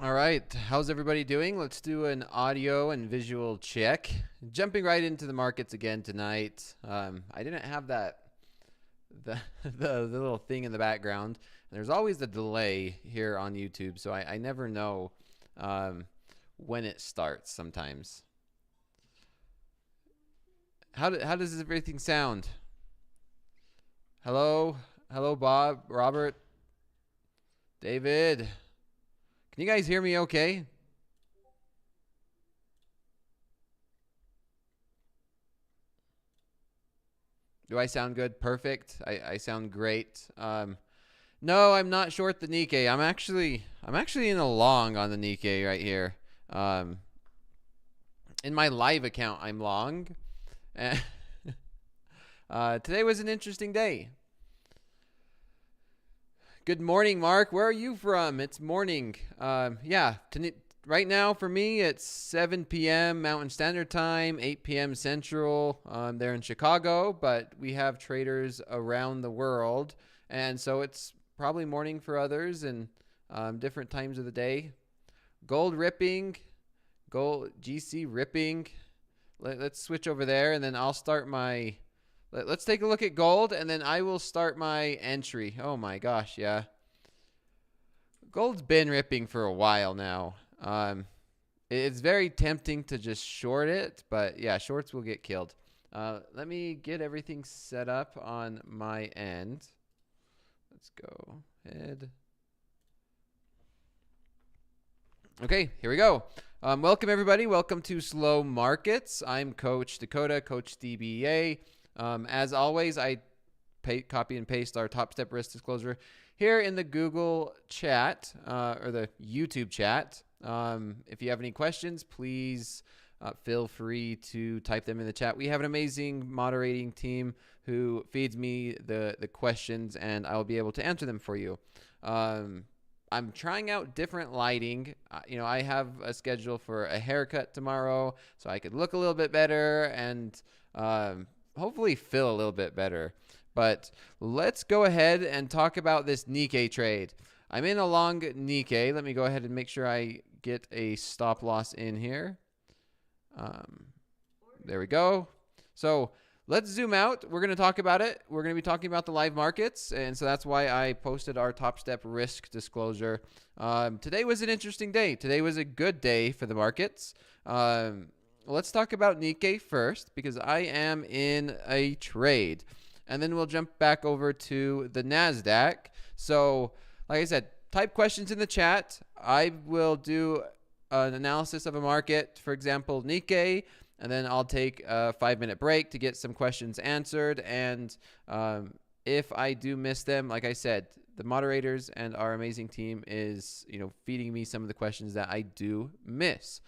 All right, how's everybody doing? Let's do an audio and visual check. Jumping right into the markets again tonight. I didn't have the little thing in the background. There's always a delay here on YouTube, so I never know when it starts sometimes. How does everything sound? Hello, Bob, Robert, David. Can you guys hear me okay? Do I sound good? Perfect. I sound great. No, I'm not short the Nikkei. I'm actually in a long on the Nikkei right here. In my live account, I'm long. Today was an interesting day. Good morning, Mark. Where are you from? It's morning. Right now for me, it's 7 p.m. Mountain Standard Time, 8 p.m. Central. They're in Chicago, but we have traders around the world. And so it's probably morning for others and different times of the day. Gold ripping, gold GC ripping. Let's switch over there, and then I'll start my... Let's take a look at gold, and then I will start my entry. Oh my gosh, yeah. Gold's been ripping for a while now. It's very tempting to just short it, but yeah, shorts will get killed. Let me get everything set up on my end. Let's go ahead. Okay, here we go. Welcome, everybody. Welcome to Slow Markets. I'm Coach Dakota, Coach DBA. As always, I copy and paste our top step risk disclosure here in the Google chat or the YouTube chat. If you have any questions, please feel free to type them in the chat. We have an amazing moderating team who feeds me the questions, and I'll be able to answer them for you. I'm trying out different lighting. I have a schedule for a haircut tomorrow, so I could look a little bit better and hopefully feel a little bit better. But let's go ahead and talk about this Nikkei trade. I'm in a long Nikkei. Let me go ahead and make sure I get a stop loss in here. There we go. So let's zoom out. We're going to talk about it. We're going to be talking about the live markets, and so that's why I posted our top step risk disclosure. Today was an interesting day. Today was a good day for the markets. Let's talk about Nikkei first because I am in a trade. And then we'll jump back over to the Nasdaq. So, like I said, type questions in the chat. I will do an analysis of a market, for example, Nikkei, and then I'll take a 5-minute break to get some questions answered. And if I do miss them, like I said, the moderators and our amazing team is, feeding me some of the questions that I do miss.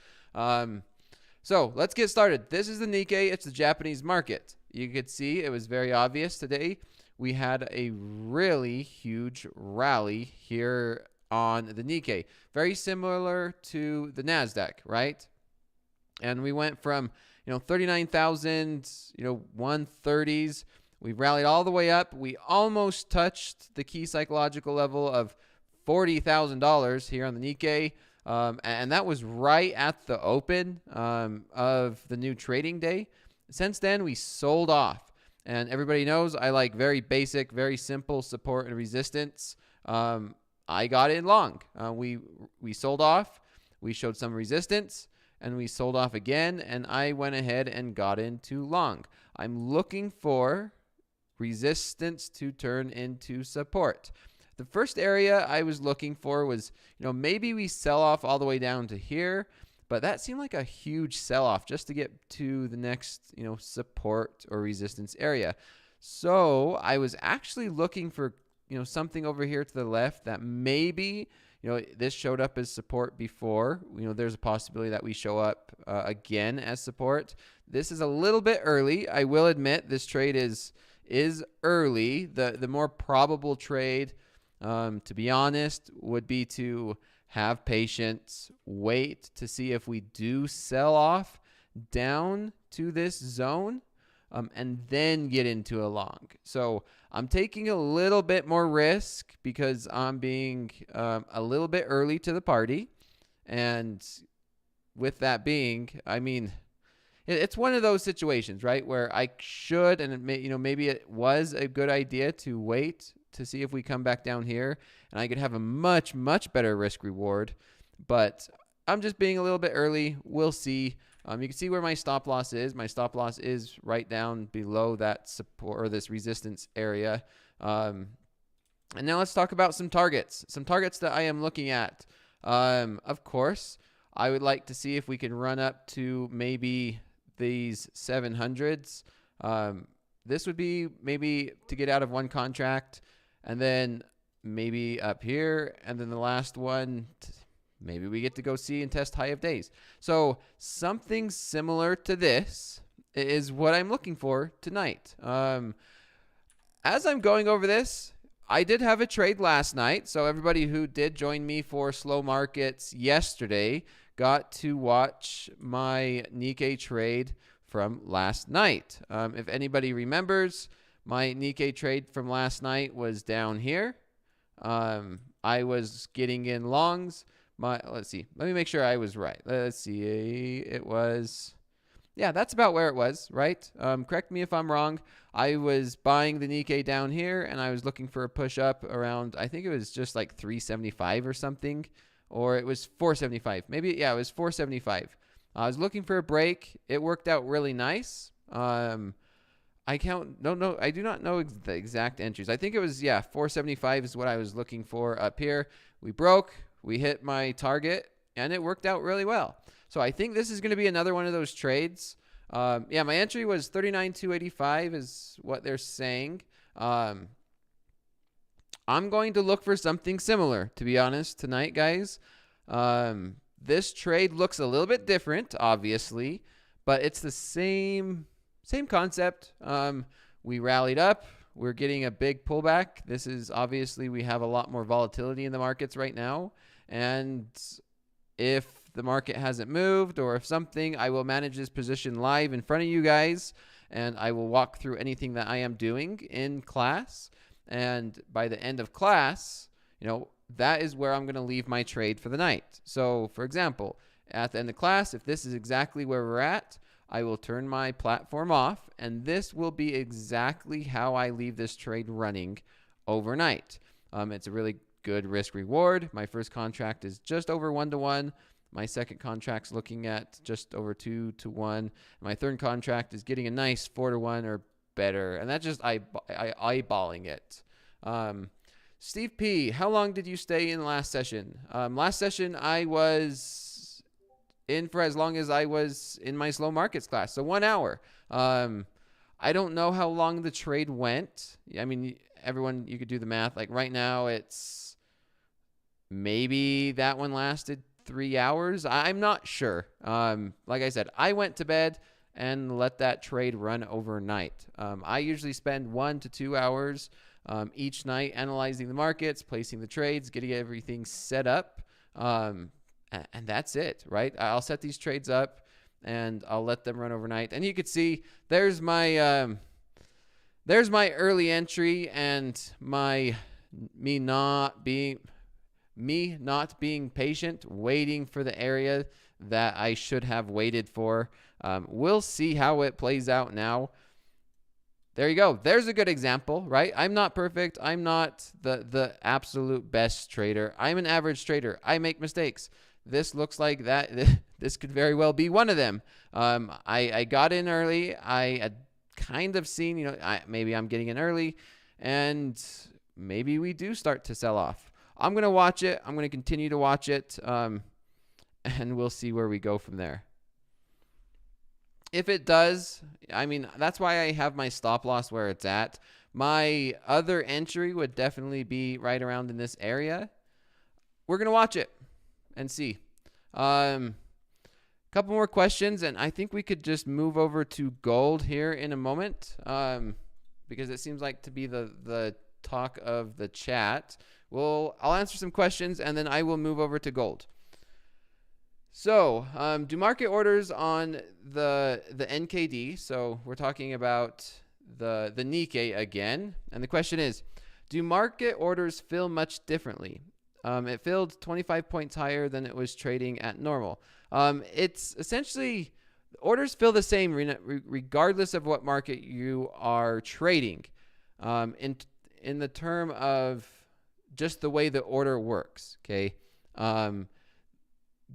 So let's get started. This is the Nikkei. It's the Japanese market. You could see it was very obvious today. We had a really huge rally here on the Nikkei. Very similar to the Nasdaq, right? And we went from, 39,000, 130s. We rallied all the way up. We almost touched the key psychological level of $40,000 here on the Nikkei. And that was right at the open of the new trading day. Since then, we sold off. And everybody knows I like very basic, very simple support and resistance. I got in long. We sold off. We showed some resistance. And we sold off again. And I went ahead and got into long. I'm looking for resistance to turn into support. The first area I was looking for was, maybe we sell off all the way down to here, but that seemed like a huge sell-off just to get to the next, support or resistance area. So I was actually looking for, something over here to the left that maybe, this showed up as support before. There's a possibility that we show up again as support. This is a little bit early. I will admit this trade is early. The more probable trade, to be honest, would be to have patience, wait to see if we do sell off down to this zone, and then get into a long. So I'm taking a little bit more risk because I'm being a little bit early to the party. And with that being, I mean, it's one of those situations, right, where I should, and it may, maybe it was a good idea to wait to see if we come back down here, and I could have a much, much better risk reward. But I'm just being a little bit early. We'll see. You can see where my stop loss is. My stop loss is right down below that support or this resistance area. And now let's talk about some targets that I am looking at. Of course, I would like to see if we can run up to maybe these 700s. This would be maybe to get out of one contract, and then maybe up here, and then the last one, maybe we get to go see and test high of days. So something similar to this is what I'm looking for tonight. As I'm going over this, I did have a trade last night. So everybody who did join me for slow markets yesterday got to watch my Nikkei trade from last night. If anybody remembers, my Nikkei trade from last night was down here. I was getting in longs. Let's see. Let me make sure I was right. Let's see. It was, yeah, that's about where it was, right? Correct me if I'm wrong. I was buying the Nikkei down here, and I was looking for a push up around, I think it was just like 375 or something, or it was 475. Maybe, yeah, it was 475. I was looking for a break. It worked out really nice. I do not know the exact entries. I think it was, 475 is what I was looking for up here. We broke. We hit my target, and it worked out really well. So I think this is going to be another one of those trades. My entry was 39,285 is what they're saying. I'm going to look for something similar, to be honest, tonight, guys. This trade looks a little bit different, obviously, but it's the same concept. We rallied up. We're getting a big pullback. This is obviously, we have a lot more volatility in the markets right now. And if the market hasn't moved or if something, I will manage this position live in front of you guys, and I will walk through anything that I am doing in class. And by the end of class, that is where I'm going to leave my trade for the night. So for example, at the end of class, if this is exactly where we're at, I will turn my platform off, and this will be exactly how I leave this trade running overnight. It's a really good risk reward. My first contract is just over 1-to-1. My second contract's looking at just over 2-to-1. My third contract is getting a nice 4-to-1 or better, and that's just eyeballing it. Steve P, how long did you stay in last session? Last session, I was in for as long as I was in my slow markets class, so 1 hour. I don't know how long the trade went. I mean, everyone, you could do the math. Like right now, it's maybe that one lasted 3 hours. I'm not sure. Like I said, I went to bed and let that trade run overnight. I usually spend 1 to 2 hours each night analyzing the markets, placing the trades, getting everything set up. And that's it, right? I'll set these trades up and I'll let them run overnight. And you could see there's my early entry and me not being patient, waiting for the area that I should have waited for. We'll see how it plays out now. There you go. There's a good example, right? I'm not perfect. I'm not the absolute best trader. I'm an average trader. I make mistakes. This looks like that. This could very well be one of them. I got in early. I had kind of seen, maybe I'm getting in early, and maybe we do start to sell off. I'm going to watch it. I'm going to continue to watch it, and we'll see where we go from there. If it does, I mean, that's why I have my stop loss where it's at. My other entry would definitely be right around in this area. We're going to watch it and see. Couple more questions, and I think we could just move over to gold here in a moment, because it seems like to be the talk of the chat. Well, I'll answer some questions, and then I will move over to gold. So, do market orders on the NKD, so we're talking about the Nikkei again, and the question is, do market orders feel much differently? It filled 25 points higher than it was trading at normal. It's essentially, orders fill the same regardless of what market you are trading. In the term of just the way the order works, okay? The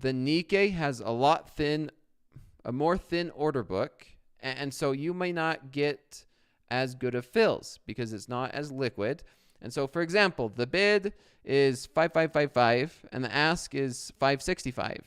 Nikkei has a more thin order book, and so you may not get as good of fills because it's not as liquid. And so, for example, the bid is 5555 and the ask is 565.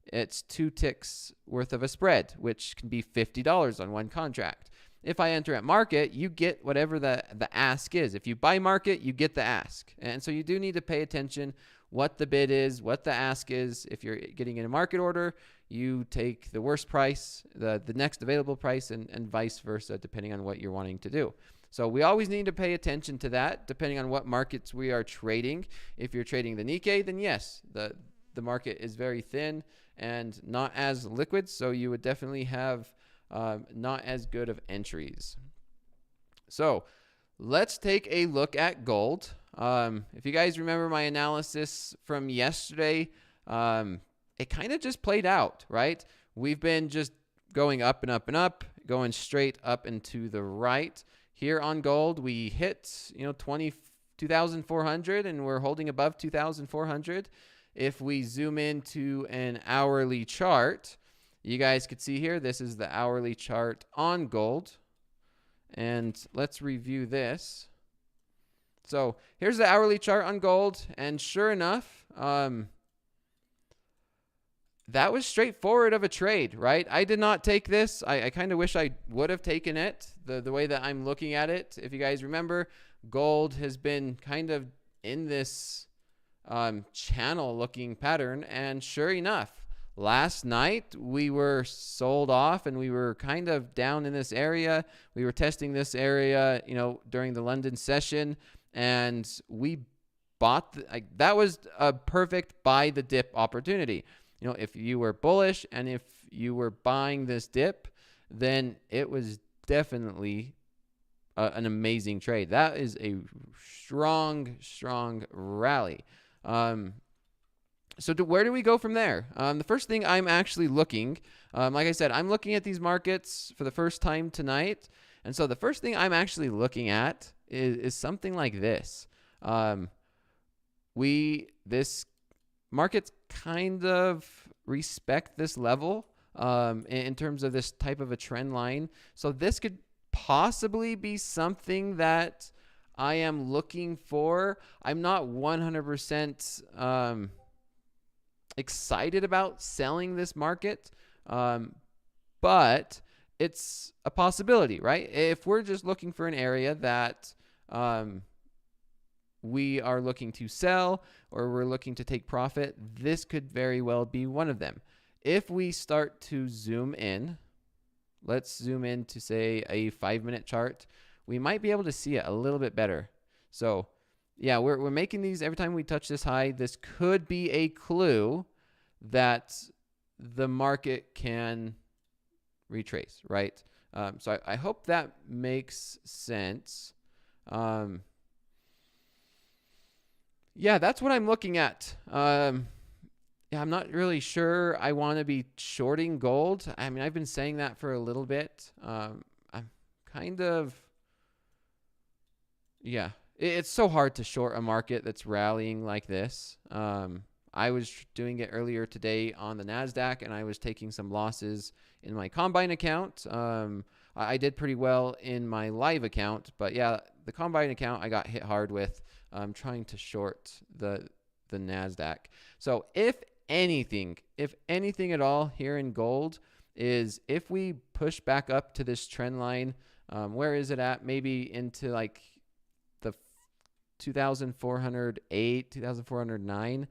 It's 2 ticks worth of a spread, which can be $50 on one contract. If I enter at market, you get whatever the ask is. If you buy market, you get the ask. And so you do need to pay attention what the bid is, what the ask is. If you're getting in a market order, you take the worst price, the next available price, and vice versa, depending on what you're wanting to do. So we always need to pay attention to that, depending on what markets we are trading. If you're trading the Nikkei, then yes, the market is very thin and not as liquid, so you would definitely have not as good of entries. So let's take a look at gold. If you guys remember my analysis from yesterday, it kind of just played out, right? We've been just going up and up and up, going straight up and to the right. Here on gold, we hit 22,400 and we're holding above 2,400. If we zoom into an hourly chart, you guys could see here, this is the hourly chart on gold. And let's review this. So here's the hourly chart on gold. And sure enough, that was straightforward of a trade, right? I did not take this. I kind of wish I would have taken it the way that I'm looking at it. If you guys remember, gold has been kind of in this channel looking pattern. And sure enough, last night we were sold off and we were kind of down in this area. We were testing this area, during the London session, and we bought, that was a perfect buy the dip opportunity. If you were bullish and if you were buying this dip, then it was definitely an amazing trade. That is a strong, strong rally. So where do we go from there? The first thing I'm actually looking, like I said, I'm looking at these markets for the first time tonight. And so the first thing I'm actually looking at is something like this. This markets kind of respect this level in terms of this type of a trend line. So this could possibly be something that I am looking for. I'm not 100% excited about selling this market, but it's a possibility, right? If we're just looking for an area that we are looking to sell or we're looking to take profit, this could very well be one of them. If we start to zoom in, let's zoom in to say a 5-minute chart, we might be able to see it a little bit better. So yeah, we're making these every time we touch this high. This could be a clue that the market can retrace, right? So I hope that makes sense. Yeah, that's what I'm looking at. Yeah, I'm not really sure I want to be shorting gold. I mean, I've been saying that for a little bit. I'm kind of, yeah, it's so hard to short a market that's rallying like this. I was doing it earlier today on the Nasdaq, and I was taking some losses in my Combine account. I did pretty well in my live account, but yeah, the Combine account I got hit hard with trying to short the Nasdaq. So if anything at all here in gold is if we push back up to this trend line, where is it at? Maybe into like the 2,408, 2,409.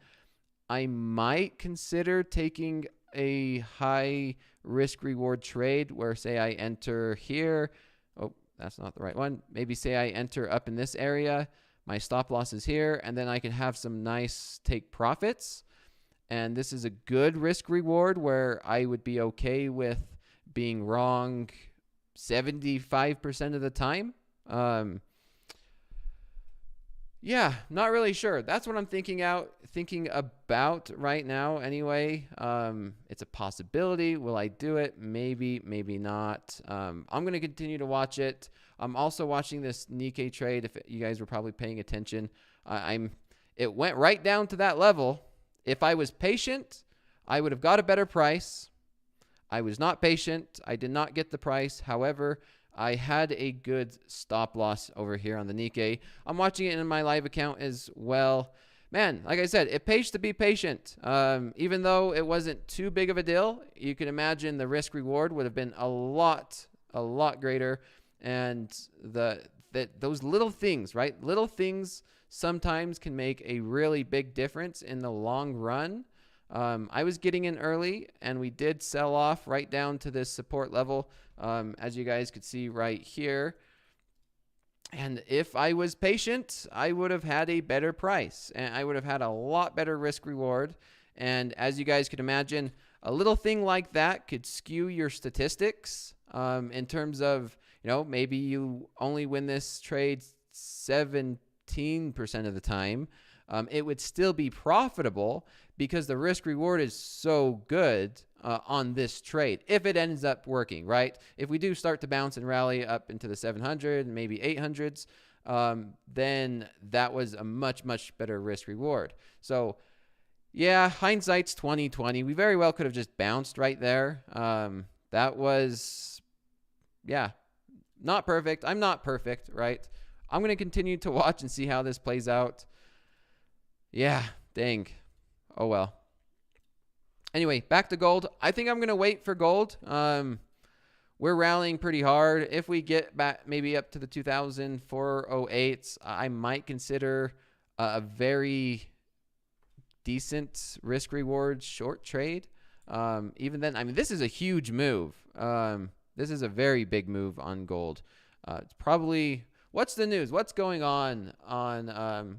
I might consider taking a high risk reward trade where, say, I enter here. Oh, that's not the right one. Maybe say I enter up in this area. My stop loss is here, and then I can have some nice take profits. And this is a good risk reward where I would be okay with being wrong 75% of the time. Yeah, not really sure. That's what I'm thinking about right now anyway. It's a possibility. Will I do it? Maybe, maybe not. I'm going to continue to watch it. I'm also watching this Nikkei trade. If you guys were probably paying attention, it went right down to that level. If I was patient, I would have got a better price. I was not patient. I did not get the price. However, I had a good stop loss over here on the Nikkei. I'm watching it in my live account as well. Man, like I said, it pays to be patient. Even though it wasn't too big of a deal, you can imagine the risk reward would have been a lot greater. And those little things, right? Little things sometimes can make a really big difference in the long run. I was getting in early, and we did sell off right down to this support level, as you guys could see right here. And if I was patient, I would have had a better price, and I would have had a lot better risk reward. And as you guys could imagine, a little thing like that could skew your statistics in terms of, maybe you only win this trade 17% of the time. It would still be profitable because the risk reward is so good on this trade if it ends up working, right? If we do start to bounce and rally up into the 700 and maybe 800s, then that was a much better risk reward. So yeah, hindsight's 2020. We very well could have just bounced right there. That was, yeah, not perfect. I'm not perfect, right? I'm going to continue to watch and see how this plays out. Yeah, dang. Oh, well. Anyway, back to gold. I think I'm going to wait for gold. We're rallying pretty hard. If we get back maybe up to the 2,408s, I might consider a very decent risk reward short trade. Even then, I mean, this is a huge move. This is a very big move on gold. It's probably... What's the news? What's going on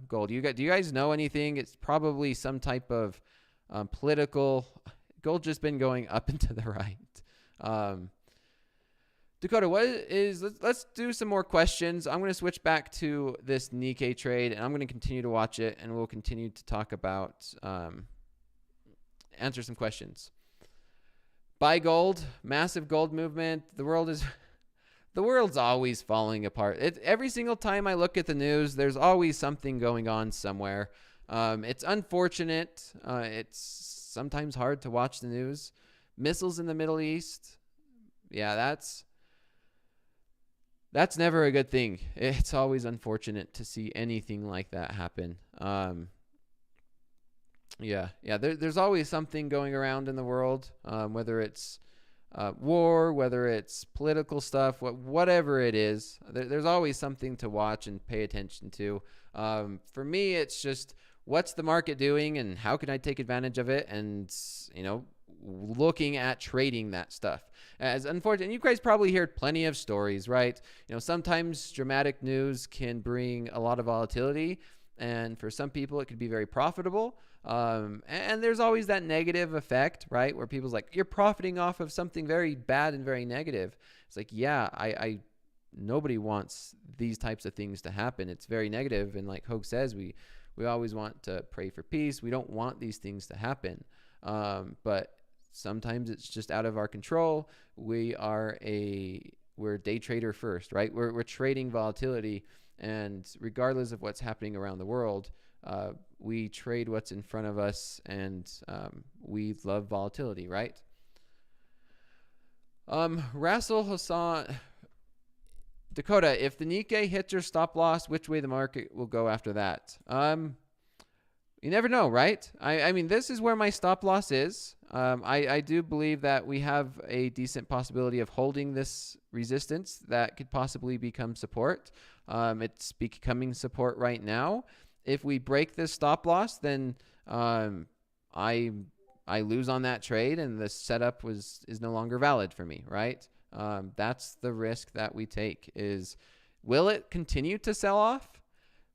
gold? Do you guys know anything? It's probably some type of political. Gold just been going up and to the right. Dakota, let's do some more questions. I'm going to switch back to this Nikkei trade, and I'm going to continue to watch it, and we'll continue to talk about, answer some questions. Buy gold, massive gold movement. The world's always falling apart. Every single time I look at the news, there's always something going on somewhere. It's unfortunate. It's sometimes hard to watch the news. Missiles in the Middle East. Yeah, that's never a good thing. It's always unfortunate to see anything like that happen. There's always something going around in the world, whether it's war, whether it's political stuff, whatever it is, there's always something to watch and pay attention to. For me, it's just what's the market doing and how can I take advantage of it, and looking at trading that stuff. As unfortunate, you guys probably heard plenty of stories, right? Sometimes dramatic news can bring a lot of volatility, and for some people it could be very profitable. And there's always that negative effect, right? Where people's like, you're profiting off of something very bad and very negative. It's like, yeah, nobody wants these types of things to happen. It's very negative. And like Hoag says, we always want to pray for peace. We don't want these things to happen. But sometimes it's just out of our control. We're a day trader first, right? We're trading volatility, and regardless of what's happening around the world, we trade what's in front of us, and we love volatility, right? Rasul Hassan, Dakota, if the Nikkei hits your stop loss, which way the market will go after that? You never know, right? I mean, this is where my stop loss is. I do believe that we have a decent possibility of holding this resistance that could possibly become support. It's becoming support right now. If we break this stop loss, then I lose on that trade, and the setup is no longer valid for me, right? That's the risk that we take. Will it continue to sell off?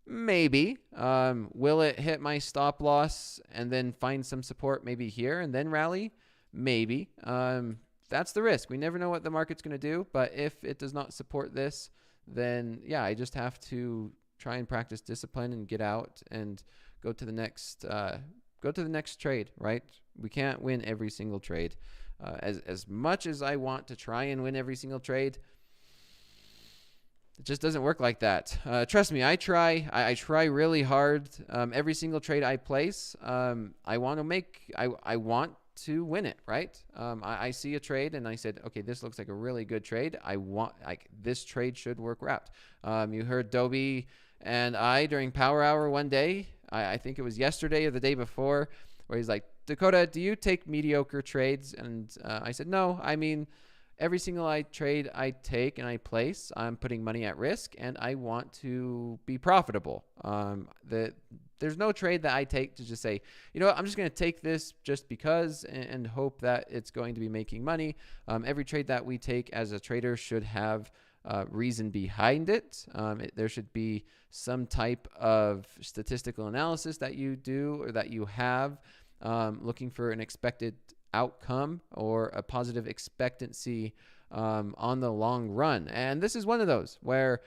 Maybe. Will it hit my stop loss and then find some support maybe here and then rally? Maybe. That's the risk. We never know what the market's going to do, but if it does not support this, then yeah, I just have to try and practice discipline and get out and go to the next trade, right? We can't win every single trade. As much as I want to try and win every single trade, it just doesn't work like that. Trust me, I try really hard. Every single trade I place, I want to win it, right? I see a trade and I said, okay, this looks like a really good trade. This trade should work out. You heard Dobie and I during Power Hour one day, I think it was yesterday or the day before, where he's like, Dakota, do you take mediocre trades? And I said, no, I mean, every single trade I take and I place, I'm putting money at risk and I want to be profitable. There's no trade that I take to just say, you know what, I'm just going to take this just because and hope that it's going to be making money. Every trade that we take as a trader should have reason behind it. There should be some type of statistical analysis that you do or that you have, looking for an expected outcome or a positive expectancy on the long run. And this is one of those where,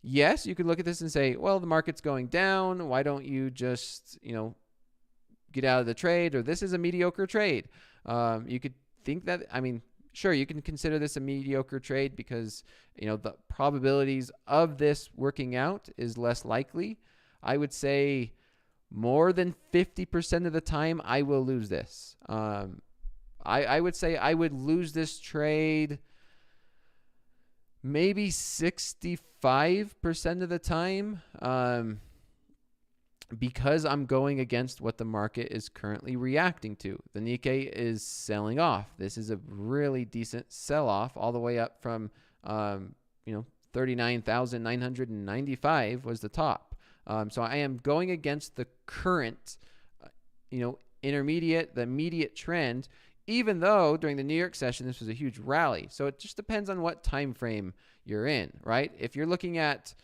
yes, you could look at this and say, well, the market's going down. Why don't you just, get out of the trade? Or this is a mediocre trade. You could think that, sure, you can consider this a mediocre trade because, the probabilities of this working out is less likely. I would say more than 50% of the time, I will lose this. I would say I would lose this trade maybe 65% of the time, because I'm going against what the market is currently reacting to. The Nikkei is selling off. This is a really decent sell-off all the way up from, 39,995 was the top. So I am going against the current, the immediate trend, even though during the New York session, this was a huge rally. So it just depends on what time frame you're in, right? If you're looking at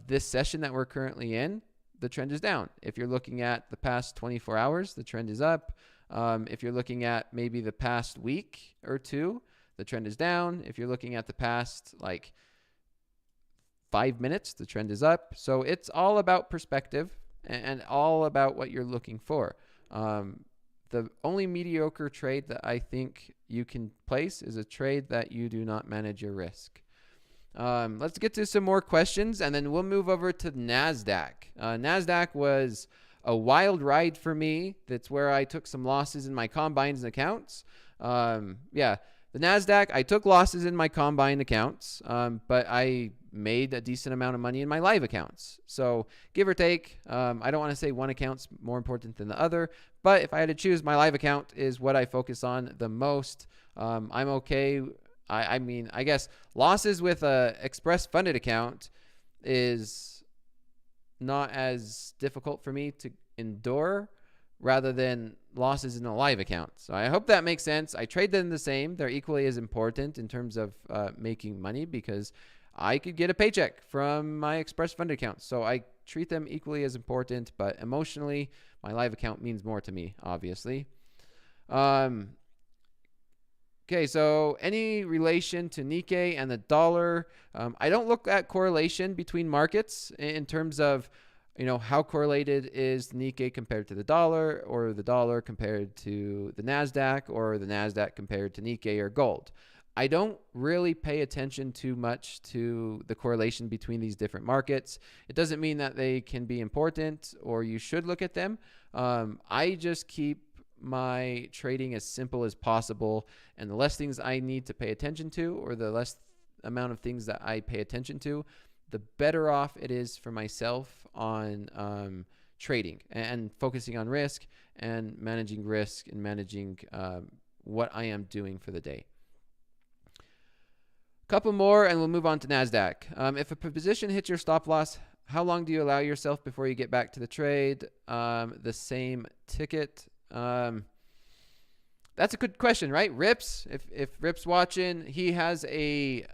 this session that we're currently in, the trend is down. If you're looking at the past 24 hours, the trend is up. If you're looking at maybe the past week or two, the trend is down. If you're looking at the past 5 minutes, the trend is up. So it's all about perspective and all about what you're looking for. The only mediocre trade that I think you can place is a trade that you do not manage your risk. Let's get to some more questions, and then we'll move over to Nasdaq. Nasdaq was a wild ride for me. That's where I took some losses in my combines and accounts. The Nasdaq, I took losses in my combine accounts, but I made a decent amount of money in my live accounts. So give or take, I don't want to say one account's more important than the other, but if I had to choose, my live account is what I focus on the most. I'm okay. I guess losses with a express funded account is not as difficult for me to endure rather than losses in a live account. So I hope that makes sense. I trade them the same. They're equally as important in terms of making money because I could get a paycheck from my express funded account. So I treat them equally as important, but emotionally, my live account means more to me, obviously. Okay, so any relation to Nikkei and the dollar? I don't look at correlation between markets in terms of, how correlated is the Nikkei compared to the dollar, or the dollar compared to the Nasdaq, or the Nasdaq compared to Nikkei or gold. I don't really pay attention too much to the correlation between these different markets. It doesn't mean that they can be important or you should look at them. I just keep my trading as simple as possible, and the less things I need to pay attention to, or the less amount of things that I pay attention to, the better off it is for myself on trading and focusing on risk and managing risk and managing what I am doing for the day. Couple more and we'll move on to Nasdaq. If a position hits your stop loss, how long do you allow yourself before you get back to the trade? The same ticket. That's a good question, right? Rips, if Rip's watching, he has a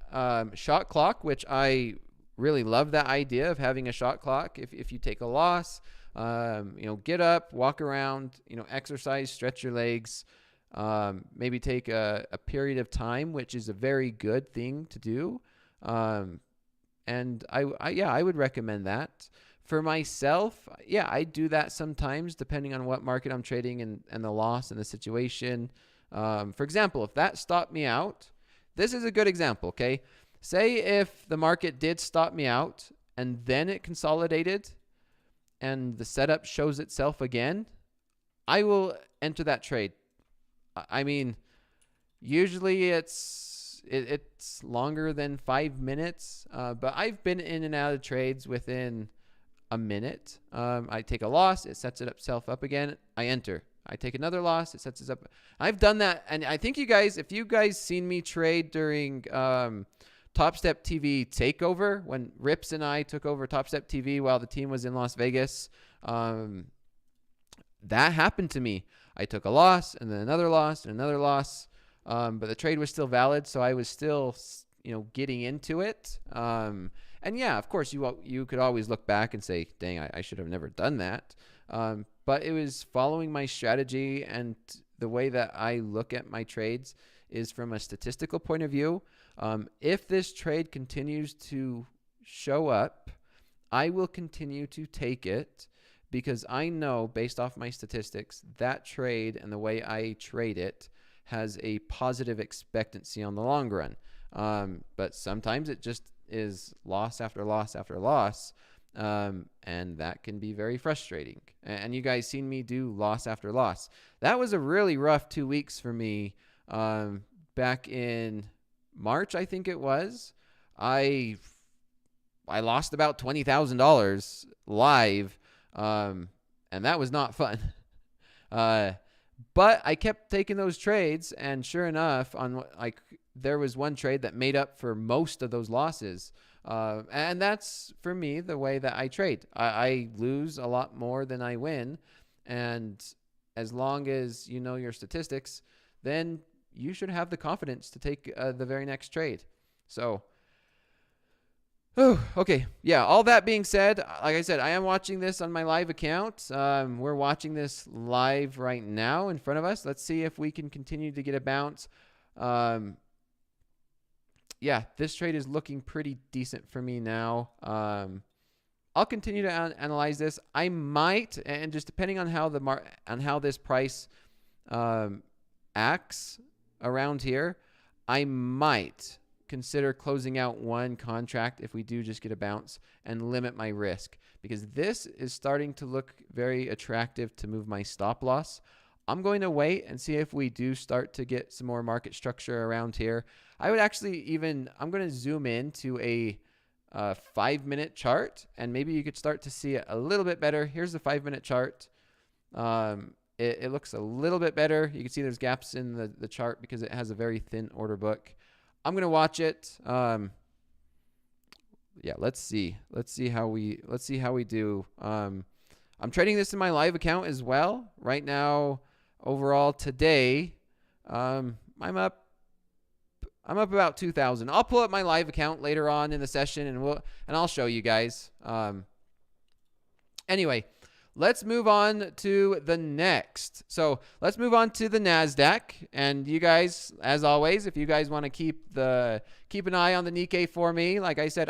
shot clock, which I really love that idea of having a shot clock. If you take a loss, get up, walk around, exercise, stretch your legs, maybe take a period of time, which is a very good thing to do. And I would recommend that. For myself, yeah, I do that sometimes depending on what market I'm trading and the loss and the situation. For example, if that stopped me out, this is a good example, okay? Say if the market did stop me out and then it consolidated and the setup shows itself again, I will enter that trade. I mean, usually it's longer than 5 minutes, but I've been in and out of trades within a minute. I take a loss, it sets itself up again, I enter. I take another loss, it sets us up. I've done that, and I think you guys, if you guys seen me trade during Topstep TV takeover, when Rips and I took over Topstep TV while the team was in Las Vegas, that happened to me. I took a loss and then another loss and another loss, but the trade was still valid, so I was still, getting into it. And yeah, of course, you could always look back and say, dang, I should have never done that. But it was following my strategy, and the way that I look at my trades is from a statistical point of view. If this trade continues to show up, I will continue to take it, because I know based off my statistics that trade and the way I trade it has a positive expectancy on the long run. But sometimes it just is loss after loss after loss. And that can be very frustrating. And you guys seen me do loss after loss. That was a really rough 2 weeks for me. Back in March, I think it was. I lost about $20,000 live, and that was not fun. But I kept taking those trades, and sure enough, there was one trade that made up for most of those losses. And that's, for me, the way that I trade. I lose a lot more than I win. And as long as you know your statistics, then you should have the confidence to take the very next trade. So, okay. Yeah, all that being said, like I said, I am watching this on my live account. We're watching this live right now in front of us. Let's see if we can continue to get a bounce. Yeah, this trade is looking pretty decent for me now. I'll continue to analyze this. I might, and just depending on how how this price acts around here, I might consider closing out one contract if we do just get a bounce and limit my risk, because this is starting to look very attractive to move my stop loss. I'm going to wait and see if we do start to get some more market structure around here. I would actually I'm going to zoom in to a 5-minute chart, and maybe you could start to see it a little bit better. Here's the 5-minute chart. It looks a little bit better. You can see there's gaps in the chart because it has a very thin order book. I'm going to watch it. Yeah, let's see how we do. I'm trading this in my live account as well. Right now, overall today, I'm up about 2,000. I'll pull up my live account later on in the session, and I'll show you guys. Anyway, let's move on to the next. So let's move on to the Nasdaq. And you guys, as always, if you guys want to keep an eye on the Nikkei for me, like I said,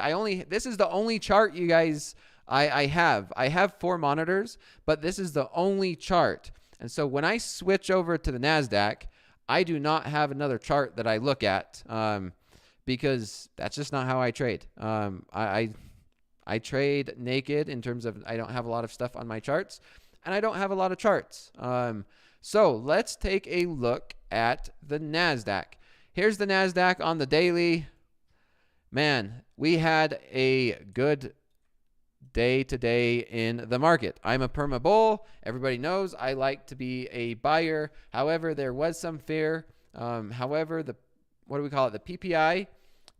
this is the only chart you guys I have. I have 4 monitors, but this is the only chart. And so when I switch over to the Nasdaq, I do not have another chart that I look at, because that's just not how I trade. I trade naked in terms of I don't have a lot of stuff on my charts, and I don't have a lot of charts. So let's take a look at the Nasdaq. Here's the Nasdaq on the daily. Man, we had a good day today in the market. I'm a perma bull. Everybody knows I like to be a buyer. However, there was some fear. However, the PPI,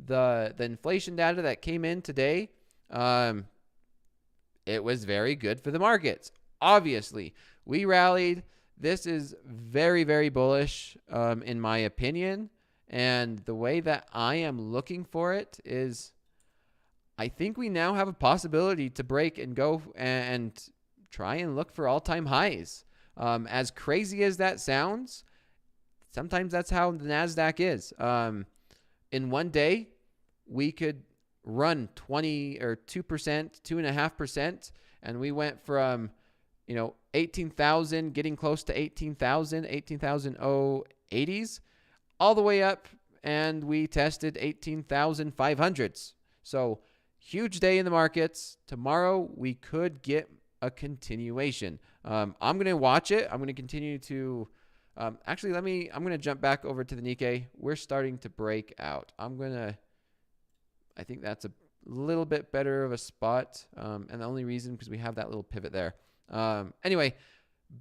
the inflation data that came in today, it was very good for the markets. Obviously, we rallied. This is very, very bullish, in my opinion. And the way that I am looking for it is, I think we now have a possibility to break and go and try and look for all-time highs. As crazy as that sounds, sometimes that's how the Nasdaq is. In one day, we could run 20 or 2%, 2.5%. And we went from, 18,000, getting close to 18,000, 18,080s, all the way up. And we tested 18,500s. So huge day in the markets. Tomorrow we could get a continuation. I'm going to watch it. I'm going to continue to, actually, I'm going to jump back over to the Nikkei. We're starting to break out. I think that's a little bit better of a spot. And the only reason, because we have that little pivot there. Anyway,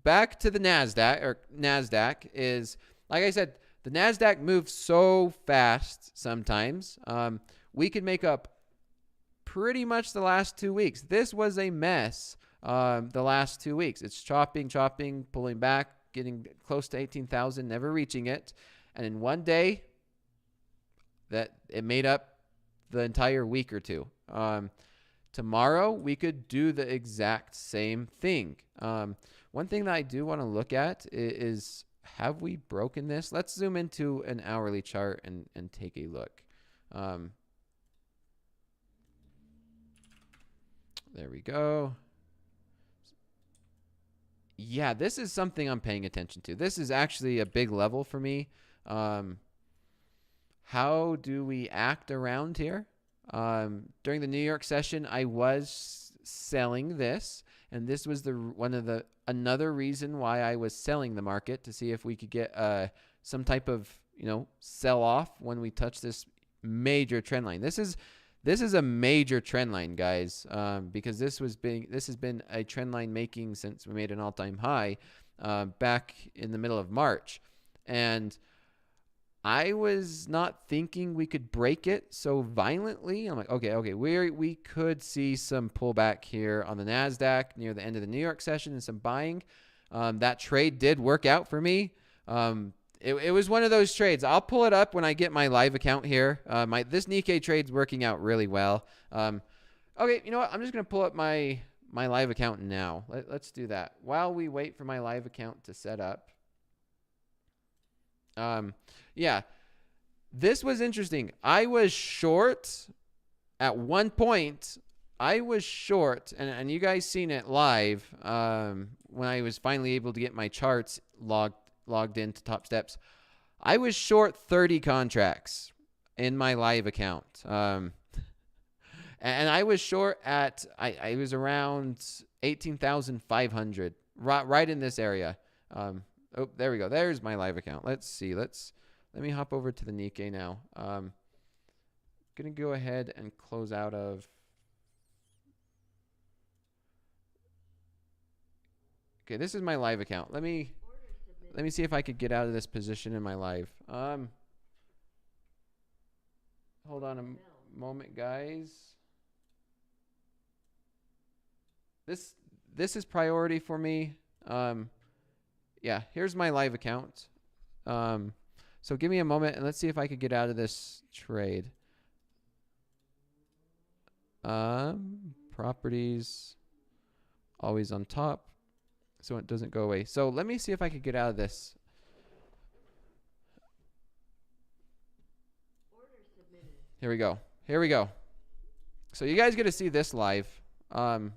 back to the Nasdaq is, like I said, the Nasdaq moves so fast sometimes. We could make up pretty much the last 2 weeks. This was a mess the last 2 weeks. It's chopping, pulling back, getting close to 18,000, never reaching it. And in one day, that it made up the entire week or two. Tomorrow, we could do the exact same thing. One thing that I do want to look at is, have we broken this? Let's zoom into an hourly chart and take a look. There we go. Yeah, this is something I'm paying attention to. This is actually a big level for me. How do we act around here? During the New York session, I was selling this, and this was another reason why I was selling the market, to see if we could get some type of sell off when we touch this major trend line. This is a major trend line, guys, because this has been a trend line making since we made an all-time high back in the middle of March, and I was not thinking we could break it so violently. I'm like, okay, we could see some pullback here on the Nasdaq near the end of the New York session and some buying. That trade did work out for me. It was one of those trades. I'll pull it up when I get my live account here. This Nikkei trade's working out really well. Okay, you know what? I'm just gonna pull up my live account now. Let's do that while we wait for my live account to set up. Yeah, this was interesting. I was short at one point. I was short, and you guys seen it live when I was finally able to get my charts logged into Topsteps. I was short 30 contracts in my live account. And I was short at, I was around 18,500, right in this area. Oh, there we go. There's my live account. Let's see. Let me hop over to the Nikkei now. Going to go ahead and close out of. Okay, this is my live account. Let me see if I could get out of this position in my live. Hold on a moment, guys. This is priority for me. Yeah, here's my live account. So give me a moment and let's see if I could get out of this trade. Properties, always on top, so it doesn't go away. So let me see if I could get out of this. Here we go. Here we go. So you guys get to see this live. And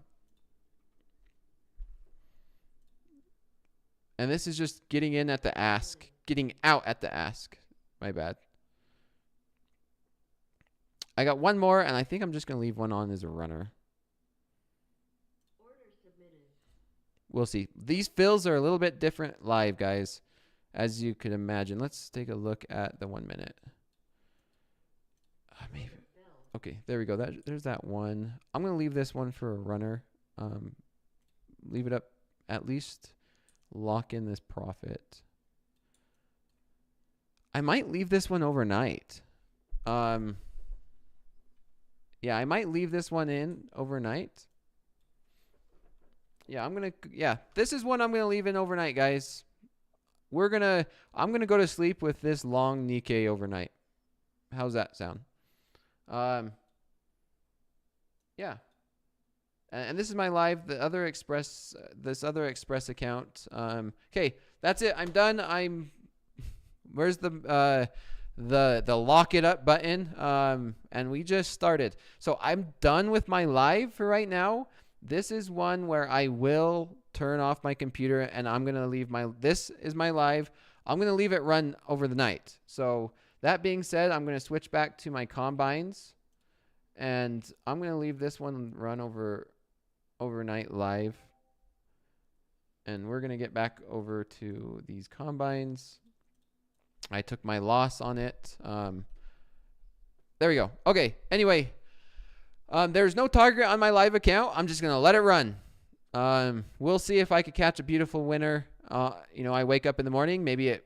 this is just getting in at the ask, getting out at the ask. My bad. I got one more, and I think I'm just going to leave one on as a runner. Order submitted. We'll see. These fills are a little bit different live, guys, as you could imagine. Let's take a look at the 1 minute. Maybe. Okay, there we go. There's that one. I'm going to leave this one for a runner. Leave it up, at least lock in this profit. I might leave this one overnight. Yeah, I might leave this one in overnight. Yeah, this is one I'm going to leave in overnight, guys. I'm going to go to sleep with this long Nikkei overnight. How's that sound? Yeah. And this is my live, this other Express account. Okay, that's it. I'm done. Where's the the lock it up button, and we just started. So I'm done with my live for right now. This is one where I will turn off my computer, and I'm going to leave this is my live. I'm going to leave it run over the night. So that being said, I'm going to switch back to my combines, and I'm going to leave this one run overnight live. And we're going to get back over to these combines. I took my loss on it. There we go. Okay. Anyway, there's no target on my live account. I'm just going to let it run. We'll see if I could catch a beautiful winner. I wake up in the morning, maybe it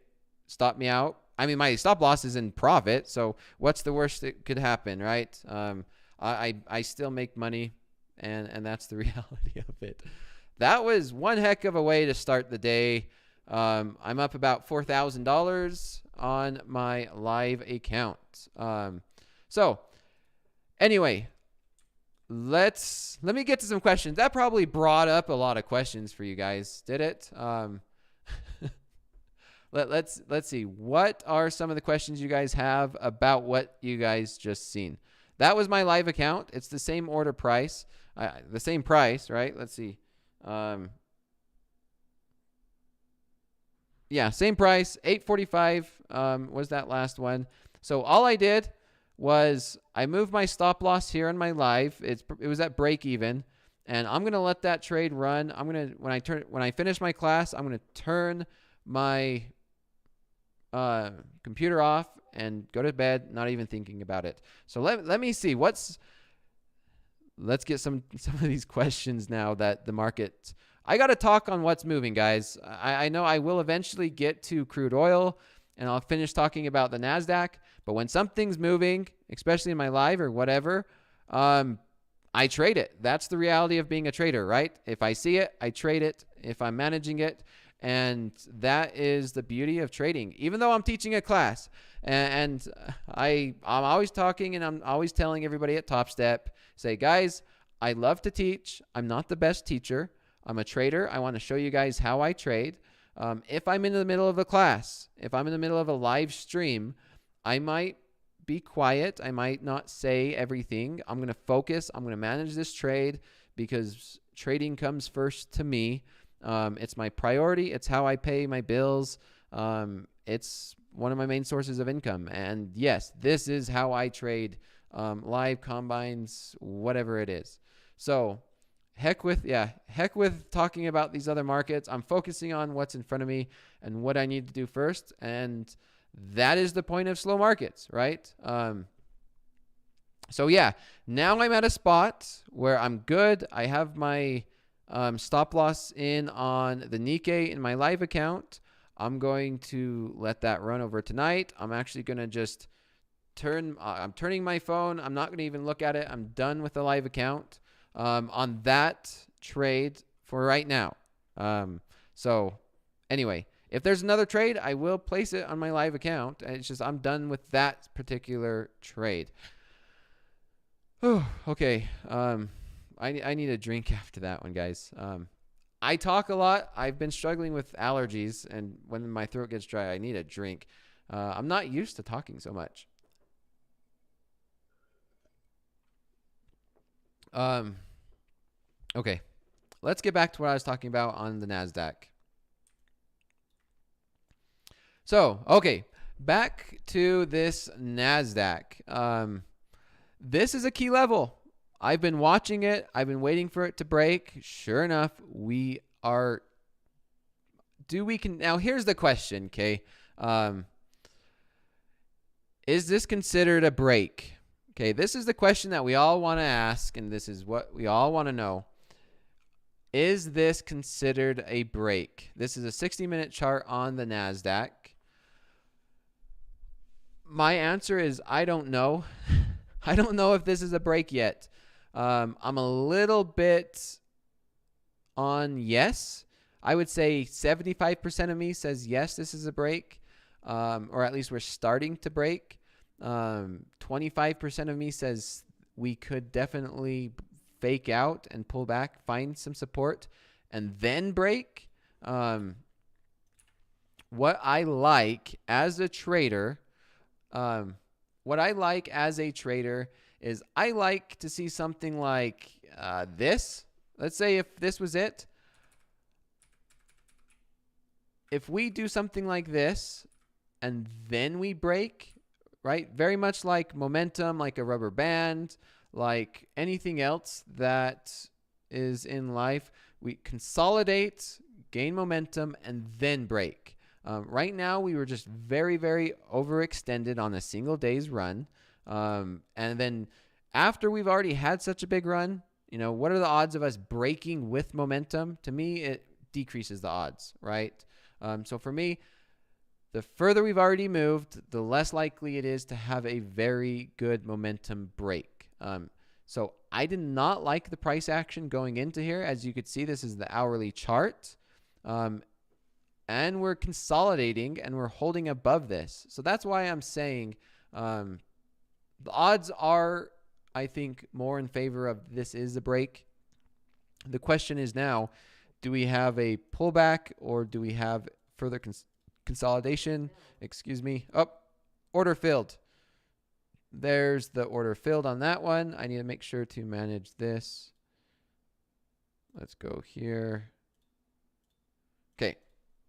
stopped me out. I mean, my stop loss is in profit. So what's the worst that could happen, right? I still make money, and that's the reality of it. That was one heck of a way to start the day. I'm up about $4,000 on my live account. So anyway, let me get to some questions. That probably brought up a lot of questions for you guys, did it? Let's see. What are some of the questions you guys have about what you guys just seen? That was my live account. It's the same order price, the same price, right? Let's see. Yeah, same price, 845 was that last one. So all I did was I moved my stop loss here on my live. It was at break even, and I'm gonna let that trade run. When I finish my class, I'm gonna turn my computer off and go to bed, not even thinking about it. So let me see let's get some of these questions now that the market. I got to talk on what's moving, guys. I know I will eventually get to crude oil, and I'll finish talking about the Nasdaq. But when something's moving, especially in my live or whatever, I trade it. That's the reality of being a trader, right? If I see it, I trade it. If I'm managing it, and that is the beauty of trading. Even though I'm teaching a class, and I'm always talking, and I'm always telling everybody at Topstep, say, guys, I love to teach. I'm not the best teacher. I'm a trader. I want to show you guys how I trade. If I'm in the middle of a class, if I'm in the middle of a live stream, I might be quiet. I might not say everything. I'm going to focus. I'm going to manage this trade because trading comes first to me. It's my priority. It's how I pay my bills. It's one of my main sources of income. And yes, this is how I trade live, combines, whatever it is. So heck with talking about these other markets. I'm focusing on what's in front of me and what I need to do first. And that is the point of slow markets, right? So yeah, now I'm at a spot where I'm good. I have my stop loss in on the Nikkei in my live account. I'm going to let that run over tonight. I'm actually going to just I'm turning my phone. I'm not going to even look at it. I'm done with the live account on that trade for right now. So anyway, if there's another trade, I will place it on my live account. It's just I'm done with that particular trade. Oh, okay. I need a drink after that one, guys. I talk a lot. I've been struggling with allergies, and when my throat gets dry, I need a drink. I'm not used to talking so much. Okay, let's get back to what I was talking about on the Nasdaq. So, okay, back to this Nasdaq. This is a key level. I've been watching it. I've been waiting for it to break. Sure enough, we are. Now here's the question, okay? Is this considered a break? Okay, this is the question that we all want to ask, and this is what we all want to know. Is this considered a break? This is a 60-minute chart on the Nasdaq. My answer is I don't know. I don't know if this is a break yet. I'm a little bit on yes. I would say 75% of me says yes, this is a break, or at least we're starting to break. 25% of me says we could definitely fake out and pull back, find some support, and then break. What I like as a trader, What I like as a trader is I like to see something like this. Let's say if this was it. If we do something like this and then we break, right? Very much like momentum, like a rubber band, like anything else that is in life, we consolidate, gain momentum, and then break. Right now, we were just very, very overextended on a single day's run. And then after we've already had such a big run, what are the odds of us breaking with momentum? To me, it decreases the odds, right? So for me, the further we've already moved, the less likely it is to have a very good momentum break. So I did not like the price action going into here. As you could see, this is the hourly chart. And we're consolidating and we're holding above this. So that's why I'm saying the odds are, I think, more in favor of this is a break. The question is now, do we have a pullback or do we have further consolidation? Excuse me. Oh, order filled. There's the order filled on that one. I need to make sure to manage this. Let's go here. Okay.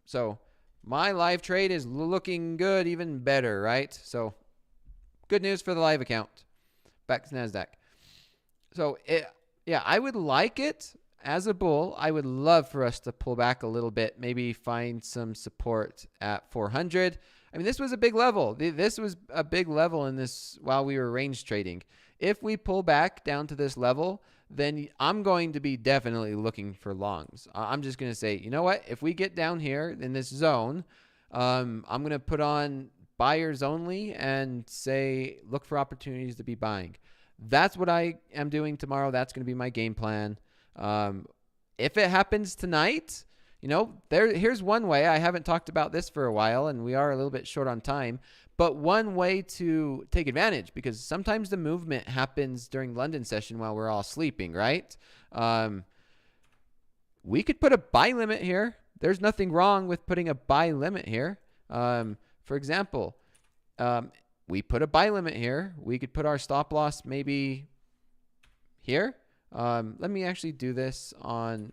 So my live trade is looking good, even better, right? So good news for the live account. Back to Nasdaq. So I would like it as a bull. I would love for us to pull back a little bit, maybe find some support at 400. I mean, this was a big level. This was a big level in this while we were range trading. If we pull back down to this level, then I'm going to be definitely looking for longs. I'm just going to say, you know what? If we get down here in this zone, I'm going to put on buyers only and say, look for opportunities to be buying. That's what I am doing tomorrow. That's going to be my game plan. If it happens tonight, here's one way. I haven't talked about this for a while, and we are a little bit short on time. But one way to take advantage, because sometimes the movement happens during London session while we're all sleeping, right? We could put a buy limit here. There's nothing wrong with putting a buy limit here. For example, we put a buy limit here. We could put our stop loss maybe here. Let me actually do this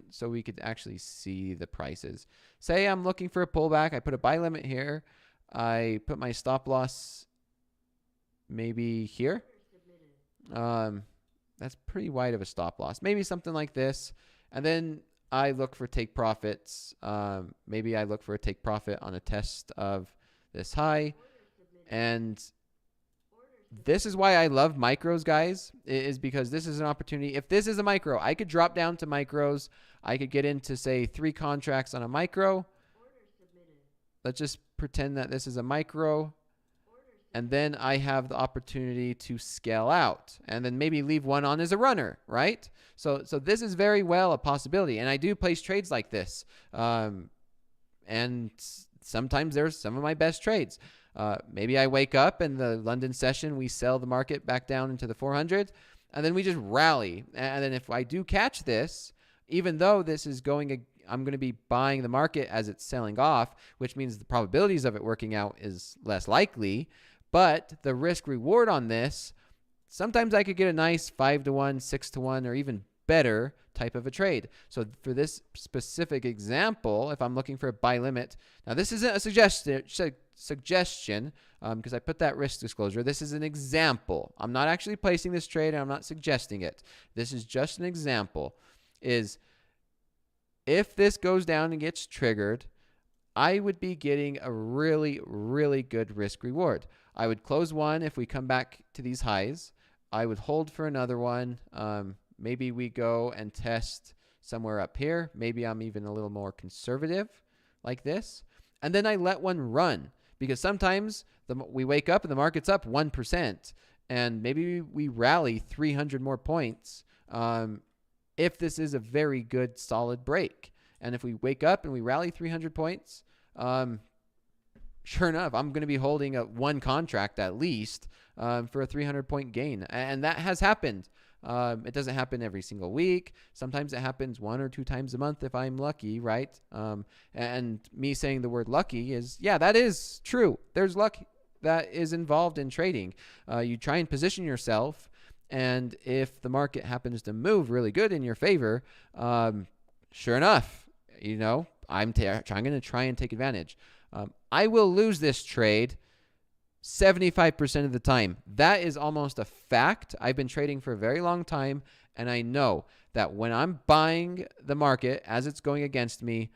so we could actually see the prices. Say I'm looking for a pullback. I put a buy limit here. I put my stop loss maybe here. That's pretty wide of a stop loss. Maybe something like this. And then I look for take profits. Maybe I look for a take profit on a test of this high. And this is why I love micros, guys, is because this is an opportunity. If this is a micro, I could drop down to micros. I could get into, say, 3 contracts on a micro. Let's just pretend that this is a micro. And then I have the opportunity to scale out and then maybe leave one on as a runner, right? So this is very well a possibility. And I do place trades like this. And sometimes there's some of my best trades. Maybe I wake up in the London session, we sell the market back down into the 400, and then we just rally. And then if I do catch this, even though this is I'm going to be buying the market as it's selling off, which means the probabilities of it working out is less likely. But the risk reward on this, sometimes I could get a nice 5-to-1, 6-to-1, or even better type of a trade. So for this specific example, if I'm looking for a buy limit, now this isn't a suggestion because I put that risk disclosure. This is an example. I'm not actually placing this trade and I'm not suggesting it. This is just an example. Is if this goes down and gets triggered, I would be getting a really, really good risk reward. I would close one if we come back to these highs. I would hold for another one. Maybe we go and test somewhere up here. Maybe I'm even a little more conservative like this. And then I let one run because sometimes we wake up and the market's up 1% and maybe we rally 300 more points if this is a very good solid break. And if we wake up and we rally 300 points, sure enough, I'm going to be holding one contract at least for a 300-point gain. And that has happened. It doesn't happen every single week. Sometimes it happens 1 or 2 times a month if I'm lucky, right? And me saying the word lucky is, yeah, that is true. There's luck that is involved in trading. You try and position yourself, and if the market happens to move really good in your favor, sure enough, I'm going to try and take advantage. I will lose this trade 75% of the time. That is almost a fact. I've been trading for a very long time, and I know that when I'm buying the market as it's going against me,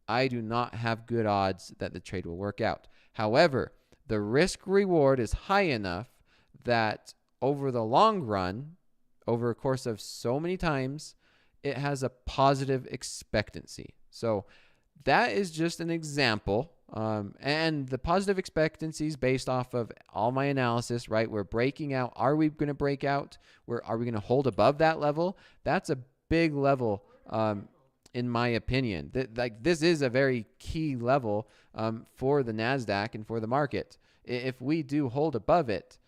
I do not have good odds that the trade will work out. However, the risk reward is high enough that over the long run, over a course of so many times, it has a positive expectancy. So that is just an example. And the positive expectancy is based off of all my analysis, right? We're breaking out. Are we going to break out? Are we going to hold above that level? That's a big level, in my opinion. This is a very key level for the Nasdaq and for the market. If we do hold above it,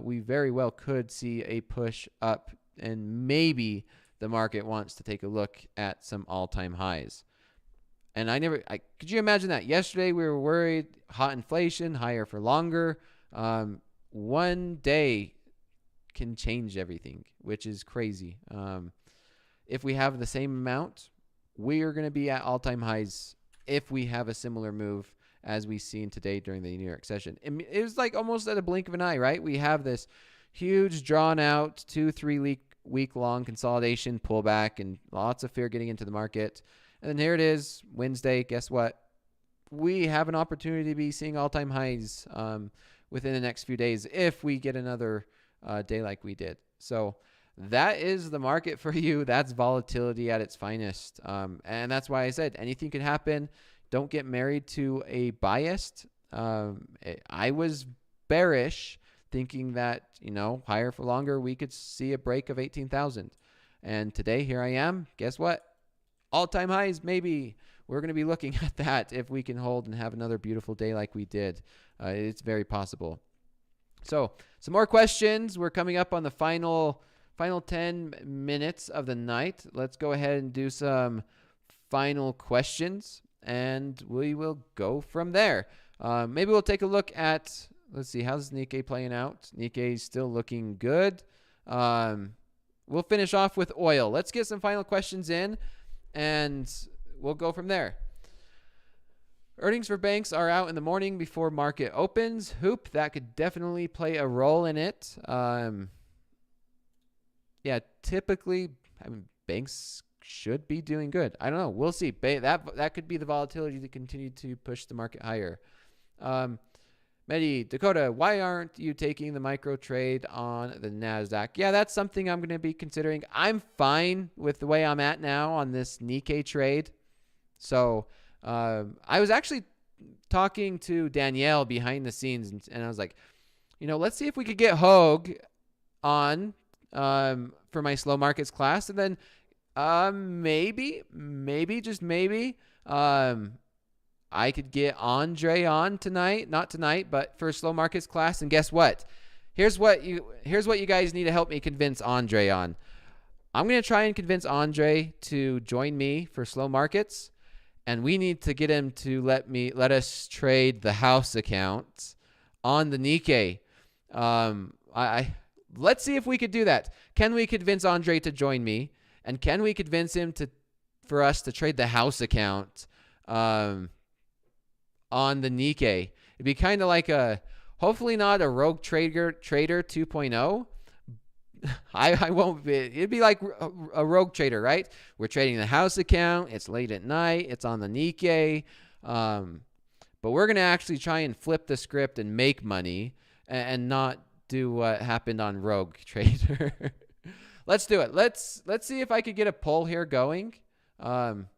we very well could see a push up, and maybe the market wants to take a look at some all-time highs. And could you imagine that? Yesterday we were worried, hot inflation, higher for longer. One day can change everything, which is crazy. If we have the same amount, we are going to be at all-time highs if we have a similar move as we seen today during the New York session. It was like almost at a blink of an eye, right? We have this huge drawn out 2-3 week long consolidation pullback and lots of fear getting into the market. And then here it is, Wednesday. Guess what? We have an opportunity to be seeing all-time highs within the next few days if we get another day like we did. So that is the market for you. That's volatility at its finest. And that's why I said anything could happen. Don't get married to a bias. I was bearish, thinking that, higher for longer, we could see a break of 18,000. And today, here I am. Guess what? All-time highs, maybe. We're going to be looking at that if we can hold and have another beautiful day like we did. It's very possible. So some more questions. We're coming up on the final 10 minutes of the night. Let's go ahead and do some final questions, and we will go from there. Maybe we'll take a look at, let's see, how's Nikkei playing out? Nikkei's still looking good. We'll finish off with oil. Let's get some final questions in, and we'll go from there. Earnings for banks are out in the morning before market opens. Hoop, that could definitely play a role in it. Yeah, typically, banks should be doing good. I don't know. We'll see. That could be the volatility to continue to push the market higher. Dakota, why aren't you taking the micro trade on the Nasdaq? Yeah, that's something I'm going to be considering. I'm fine with the way I'm at now on this Nikkei trade. So I was actually talking to Danielle behind the scenes, and I was like, let's see if we could get Hoag on for my slow markets class, and then maybe just maybe I could get Andre on tonight, not tonight, but for a slow markets class. And guess what? Here's what you guys need to help me convince Andre on. I'm going to try and convince Andre to join me for slow markets, and we need to get him to let us trade the house account on the Nikkei. Let's see if we could do that. Can we convince Andre to join me? And can we convince him for us to trade the house account on the Nikkei? It'd be kind of like hopefully not a rogue trader 2.0. I won't be. It'd be like a rogue trader, right? We're trading the house account. It's late at night. It's on the Nikkei. But we're going to actually try and flip the script and make money and not do what happened on Rogue Trader. Let's do it. Let's see if I could get a poll here going. I'm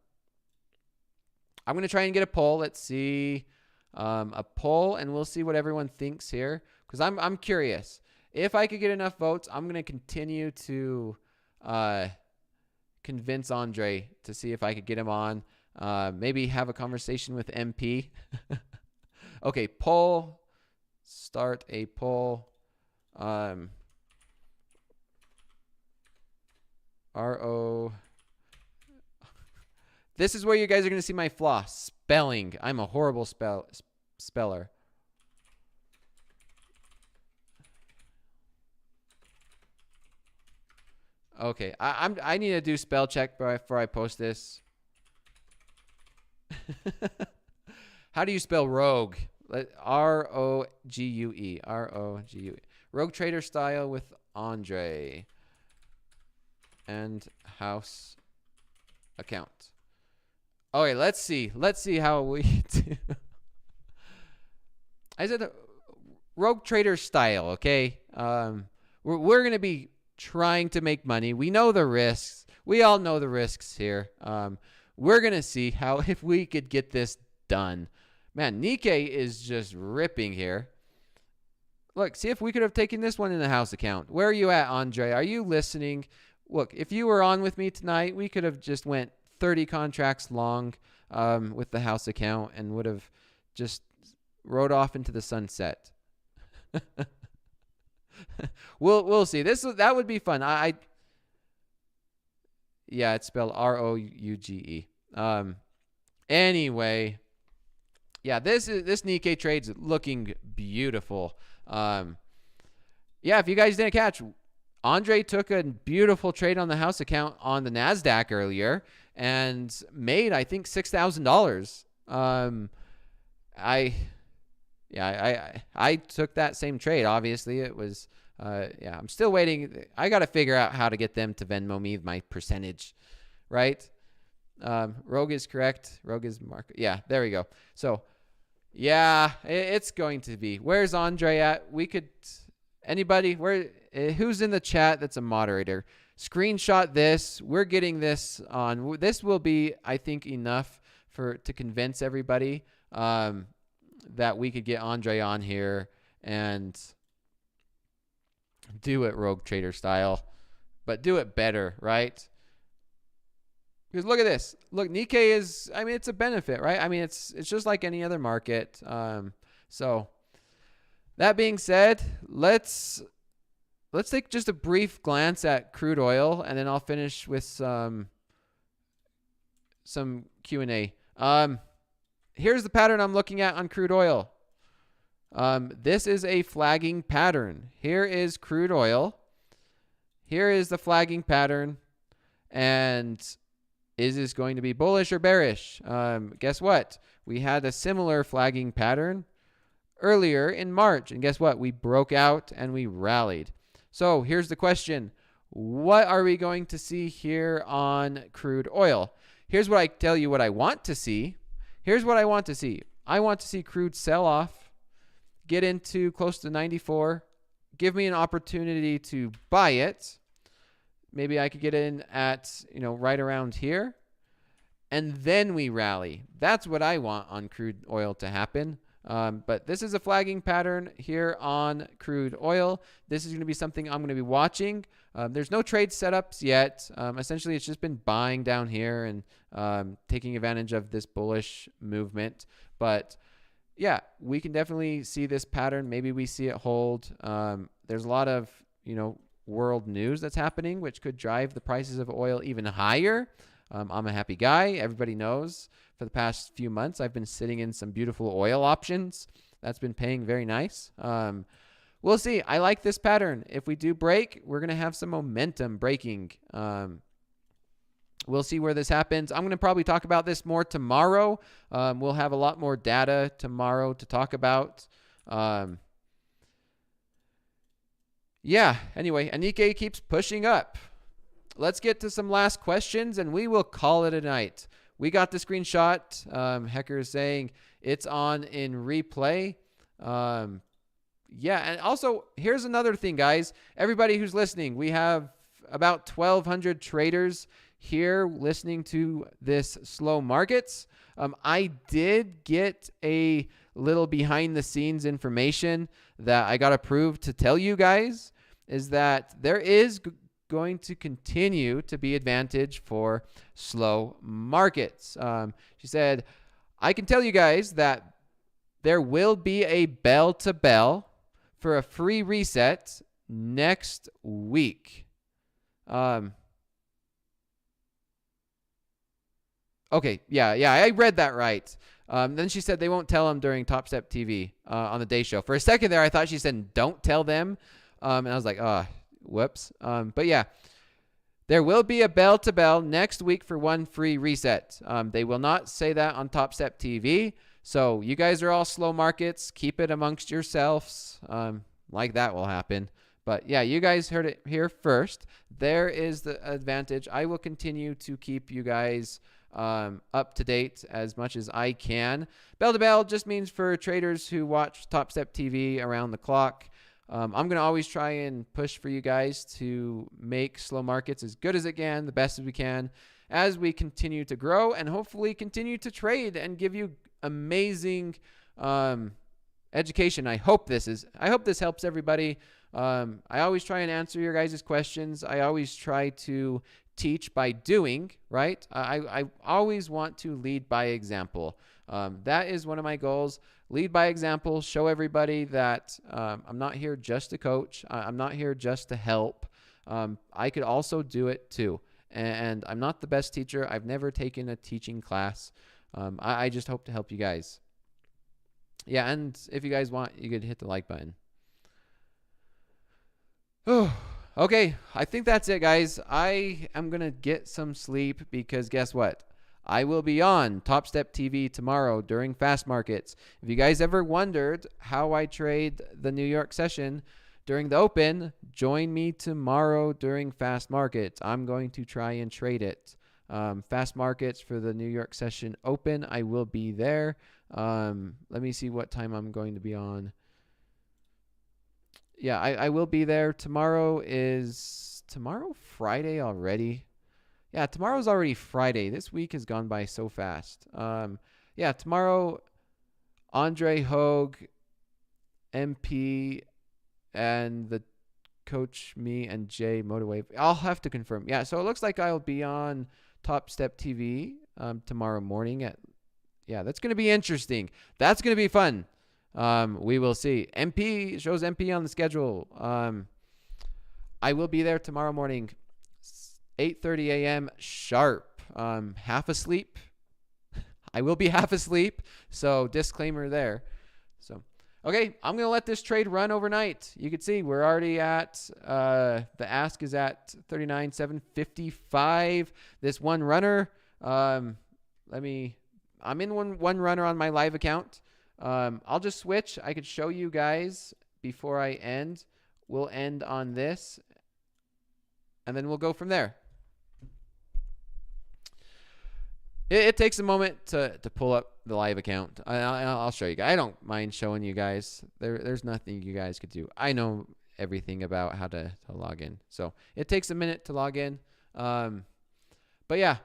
going to try and get a poll. Let's see a poll, and we'll see what everyone thinks here, because I'm curious. If I could get enough votes, I'm going to continue to convince Andre to see if I could get him on. Maybe have a conversation with MP. Okay, poll. Start a poll. RO. This is where you guys are going to see my flaw. Spelling. I'm a horrible speller. Okay, I need to do spell check before I post this. How do you spell rogue? R-O-G-U-E. R-O-G-U-E. Rogue trader style with Andre. And house account. Okay, let's see. Let's see how we do. I said rogue trader style, okay? We're going to be trying to make money. We know the risks. We all know the risks here. We're going to see how if we could get this done. Man, Nikkei is just ripping here. Look, see if we could have taken this one in the house account. Where are you at, Andre? Are you listening? Look, if you were on with me tonight, we could have just went 30 contracts long with the house account and would have just rode off into the sunset. We'll see. That would be fun. Yeah, it's spelled R-O-U-G-E. Anyway, yeah, this Nikkei trade's looking beautiful. Yeah, if you guys didn't catch, Andre took a beautiful trade on the house account on the Nasdaq earlier and made, I think, $6,000. I took that same trade. Obviously, it was yeah. I'm still waiting. I got to figure out how to get them to Venmo me my percentage, right? Rogue is correct. Rogue is market. Yeah, there we go. So, yeah, it's going to be. Where's Andre at? We could. Anybody? Who's in the chat that's a moderator? Screenshot this. We're getting this on. This will be, I think, enough to convince everybody that we could get Andre on here and do it rogue trader style, but do it better, right? Because look at this. Look, Nikkei is, I mean, it's a benefit, right? I mean, it's just like any other market. So that being said, let's take just a brief glance at crude oil, and then I'll finish with some Q&A. Here's the pattern I'm looking at on crude oil. This is a flagging pattern. Here is crude oil. Here is the flagging pattern. And is this going to be bullish or bearish? Guess what? We had a similar flagging pattern earlier in March. And guess what? We broke out and we rallied. So here's the question. What are we going to see here on crude oil? Here's what I tell you what I want to see. Here's what I want to see. I want to see crude sell off, get into close to 94, give me an opportunity to buy it. Maybe I could get in at, right around here, and then we rally. That's what I want on crude oil to happen. But this is a flagging pattern here on crude oil. This is going to be something I'm going to be watching. There's no trade setups yet. Essentially, it's just been buying down here and taking advantage of this bullish movement. But yeah, we can definitely see this pattern. Maybe we see it hold. There's a lot of, world news that's happening, which could drive the prices of oil even higher. I'm a happy guy. Everybody knows for the past few months, I've been sitting in some beautiful oil options. That's been paying very nice. We'll see. I like this pattern. If we do break, we're going to have some momentum breaking. We'll see where this happens. I'm going to probably talk about this more tomorrow. We'll have a lot more data tomorrow to talk about. Yeah, anyway, Nikkei keeps pushing up. Let's get to some last questions, and we will call it a night. We got the screenshot. Hecker is saying it's on in replay. Yeah, and also, here's another thing, guys. Everybody who's listening, we have about 1,200 traders here listening to this slow markets. I did get a little behind the scenes information that I got approved to tell you guys is that there is going to continue to be advantage for slow markets. She said, I can tell you guys that there will be a bell to bell for a free reset next week. Okay, yeah, I read that right. Then she said they won't tell them during TopstepTV on the day show. For a second there, I thought she said don't tell them, and I was like, whoops. But yeah, There will be a bell to bell next week for one free reset. They will not say that on Topstep TV. So you guys are all slow markets. Keep it amongst yourselves. Like that will happen. But yeah, you guys heard it here first. There is the advantage. I will continue to keep you guys up to date as much as I can. Bell to bell just means for traders who watch Topstep TV around the clock. I'm going to always try and push for you guys to make slow markets as good as it can, the best as we can, as we continue to grow and hopefully continue to trade and give you amazing education. I hope this helps everybody. I always try and answer your guys' questions. I always try to teach by doing, right? I always want to lead by example. That is one of my goals. Lead by example, show everybody that I'm not here just to coach. I'm not here just to help. I could also do it too. And I'm not the best teacher. I've never taken a teaching class. I just hope to help you guys. Yeah, and if you guys want, you could hit the like button. Oh, okay. I think that's it, guys. I am going to get some sleep because guess what? I will be on Topstep TV tomorrow during fast markets. If you guys ever wondered how I trade the New York session during the open, join me tomorrow during fast markets. I'm going to try and trade it. Fast markets for the New York session open. I will be there. Let me see what time I'm going to be on. Yeah, I will be there. Tomorrow Friday already? Yeah, tomorrow's already Friday. This week has gone by so fast. Yeah, tomorrow, Andre Hoag, MP, and the coach, me, and Jay Motorwave. I'll have to confirm. Yeah, so it looks like I'll be on Topstep TV tomorrow morning yeah, that's going to be interesting. That's going to be fun. We will see. MP shows MP on the schedule. I will be there tomorrow morning, 8:30 a.m. sharp. Half asleep. I will be half asleep. So disclaimer there. So, okay, I'm going to let this trade run overnight. You can see we're already at, the ask is at 39,755. This one runner, I'm in one runner on my live account. I'll just switch. I could show you guys before I end. We'll end on this, and then we'll go from there. It takes a moment to pull up the live account. I'll show you guys. I don't mind showing you guys. There's nothing you guys could do. I know everything about how to log in. So it takes a minute to log in. But yeah.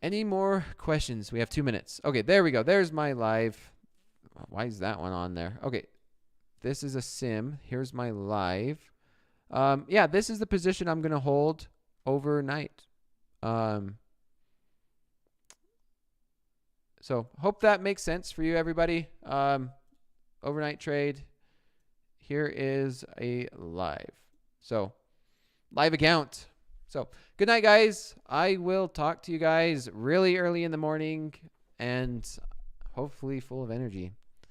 Any more questions? We have 2 minutes. Okay, there we go. There's my live. Why is that one on there? Okay, this is a sim. Here's my live. Yeah, this is the position I'm going to hold overnight. So hope that makes sense for you, everybody. Overnight trade. Here is a live. So live account. So good night, guys. I will talk to you guys really early in the morning and hopefully full of energy.